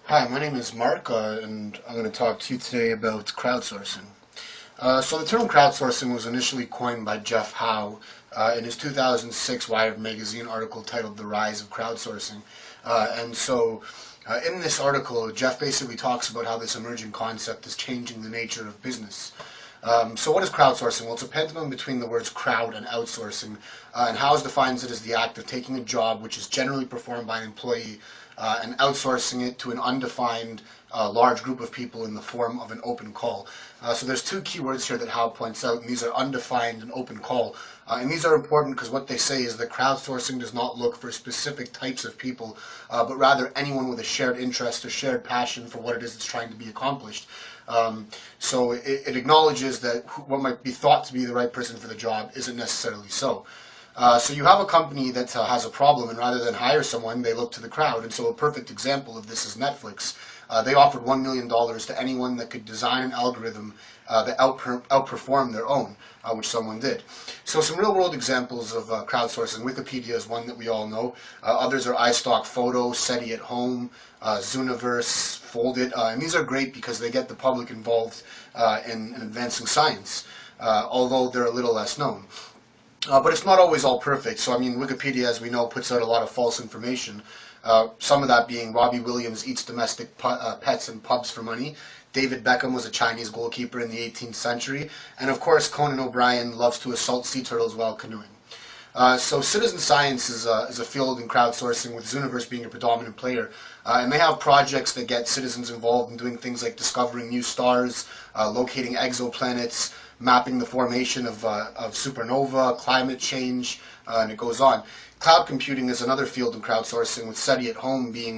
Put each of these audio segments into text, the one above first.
Hi, my name is Mark, and I'm going to talk to you today about crowdsourcing. So the term crowdsourcing was initially coined by Jeff Howe in his 2006 Wired magazine article titled "The Rise of Crowdsourcing." In this article, Jeff basically talks about how this emerging concept is changing the nature of business. So what is crowdsourcing? Well, it's a pendulum between the words crowd and outsourcing, and Howe defines it as the act of taking a job which is generally performed by an employee and outsourcing it to an undefined large group of people in the form of an open call. So there's two key words here that Howe points out, and these are undefined and open call. And these are important because what they say is that crowdsourcing does not look for specific types of people, but rather anyone with a shared interest or shared passion for what it is that's trying to be accomplished. So it acknowledges that what might be thought to be the right person for the job isn't necessarily so. So you have a company that has a problem, and rather than hire someone, they look to the crowd. And so a perfect example of this is Netflix. They offered $1 million to anyone that could design an algorithm that outperformed their own, which someone did. So some real-world examples of crowdsourcing. Wikipedia is one that we all know. Others are iStock Photo, SETI at Home, Zooniverse, Fold.it, and these are great because they get the public involved in advancing science, although they're a little less known. But it's not always all perfect. So, I mean, Wikipedia, as we know, puts out a lot of false information. Some of that being Robbie Williams eats domestic pets in pubs for money. David Beckham was a Chinese goalkeeper in the 18th century. And, of course, Conan O'Brien loves to assault sea turtles while canoeing. So citizen science is a field in crowdsourcing, with Zooniverse being a predominant player. And they have projects that get citizens involved in doing things like discovering new stars, locating exoplanets, mapping the formation of supernova, climate change, and it goes on. Cloud computing is another field in crowdsourcing, with SETI at Home being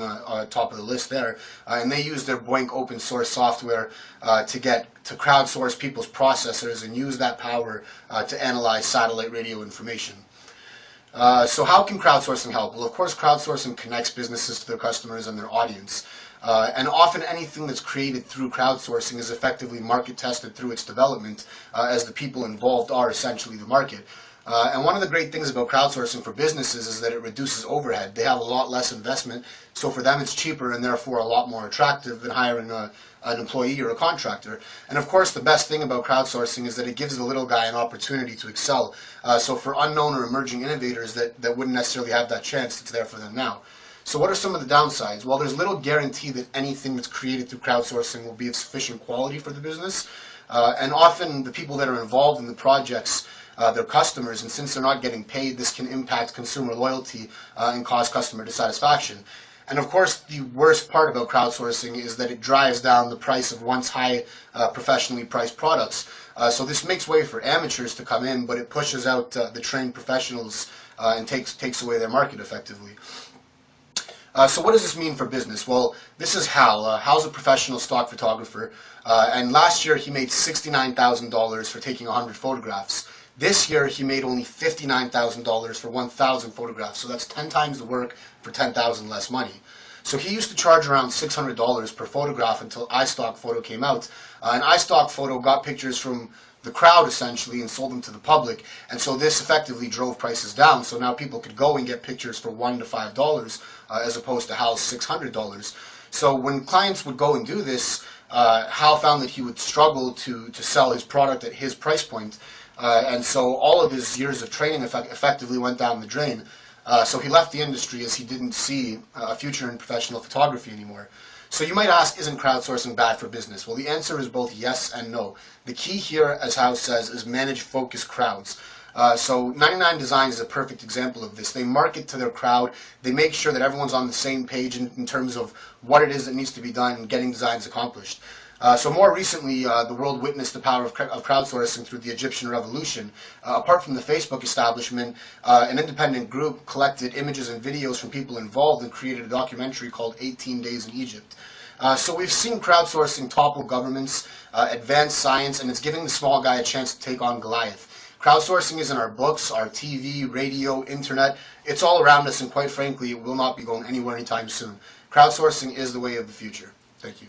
top of the list there. And they use their BOINC open source software to crowdsource people's processors and use that power to analyze satellite radio information. So how can crowdsourcing help? Well, of course, crowdsourcing connects businesses to their customers and their audience. And often anything that's created through crowdsourcing is effectively market tested through its development, as the people involved are essentially the market. And one of the great things about crowdsourcing for businesses is that it reduces overhead. They have a lot less investment, so for them it's cheaper and therefore a lot more attractive than hiring an employee or a contractor. And of course, the best thing about crowdsourcing is that it gives the little guy an opportunity to excel. So for unknown or emerging innovators that wouldn't necessarily have that chance, it's there for them now. So what are some of the downsides? Well, there's little guarantee that anything that's created through crowdsourcing will be of sufficient quality for the business. And often the people that are involved in the projects, they're customers, and since they're not getting paid, this can impact consumer loyalty and cause customer dissatisfaction. And of course, the worst part about crowdsourcing is that it drives down the price of once high professionally priced products. So this makes way for amateurs to come in, but it pushes out the trained professionals and takes away their market effectively. So what does this mean for business? Well, this is Hal. Hal's a professional stock photographer, and last year he made $69,000 for taking 100 photographs. This year he made only $59,000 for 1,000 photographs, so that's 10 times the work for 10,000 less money. So he used to charge around $600 per photograph until iStock Photo came out, and iStock Photo got pictures from the crowd essentially and sold them to the public, and so this effectively drove prices down. So now people could go and get pictures for $1 to $5 as opposed to Hal's $600. So when clients would go and do this, Hal found that he would struggle to sell his product at his price point, and so all of his years of training effectively went down the drain. So he left the industry as he didn't see a future in professional photography anymore. So you might ask, isn't crowdsourcing bad for business? Well, the answer is both yes and no. The key here, as Howe says, is manage focused crowds. So 99 Designs is a perfect example of this. They market to their crowd. They make sure that everyone's on the same page in terms of what it is that needs to be done and getting designs accomplished. So more recently, the world witnessed the power of crowdsourcing through the Egyptian Revolution. Apart from the Facebook establishment, an independent group collected images and videos from people involved and created a documentary called 18 Days in Egypt. So we've seen crowdsourcing topple governments, advance science, and it's giving the small guy a chance to take on Goliath. Crowdsourcing is in our books, our TV, radio, internet. It's all around us, and quite frankly, it will not be going anywhere anytime soon. Crowdsourcing is the way of the future. Thank you.